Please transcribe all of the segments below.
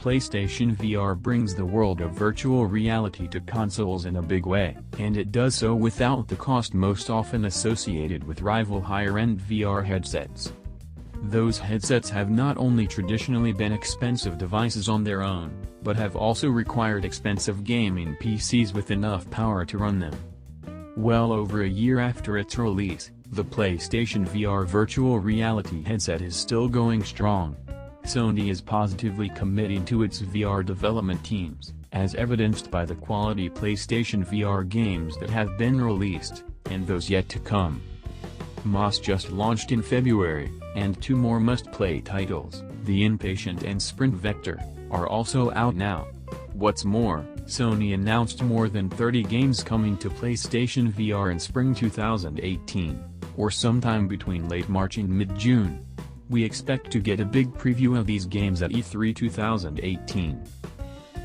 PlayStation VR brings the world of virtual reality to consoles in a big way, and it does so without the cost most often associated with rival higher-end VR headsets. Those headsets have not only traditionally been expensive devices on their own, but have also required expensive gaming PCs with enough power to run them. Well over a year after its release, the PlayStation VR virtual reality headset is still going strong. Sony is positively committing to its VR development teams, as evidenced by the quality PlayStation VR games that have been released, and those yet to come. Moss just launched in February, and 2 more must-play titles, The Inpatient and Sprint Vector, are also out now. What's more, Sony announced more than 30 games coming to PlayStation VR in spring 2018, or sometime between late March and mid-June. We expect to get a big preview of these games at E3 2018.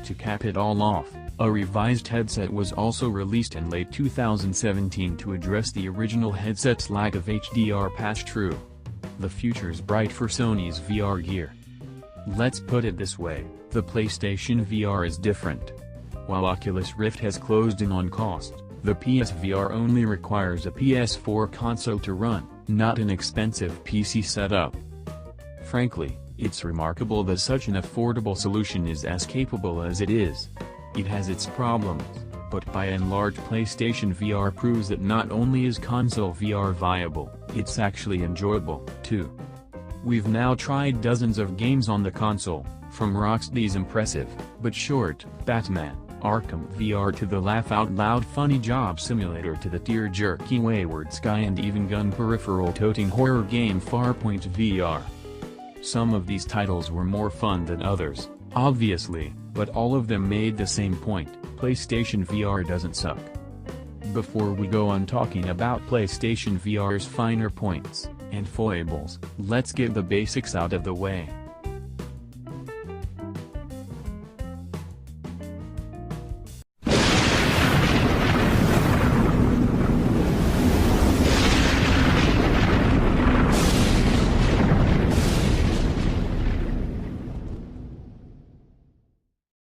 To cap it all off, a revised headset was also released in late 2017 to address the original headset's lack of HDR pass-through. The future's bright for Sony's VR gear. Let's put it this way, the PlayStation VR is different. While Oculus Rift has closed in on cost, the PSVR only requires a PS4 console to run, not an expensive PC setup. Frankly, it's remarkable that such an affordable solution is as capable as it is. It has its problems, but by and large PlayStation VR proves that not only is console VR viable, it's actually enjoyable, too. We've now tried dozens of games on the console, from Rocksteady's impressive, but short, Batman, Arkham VR to the laugh-out-loud funny job simulator to the tear-jerky Wayward Sky and even gun peripheral-toting horror game Farpoint VR. Some of these titles were more fun than others, obviously, but all of them made the same point: PlayStation VR doesn't suck. Before we go on talking about PlayStation VR's finer points and foibles, let's get the basics out of the way.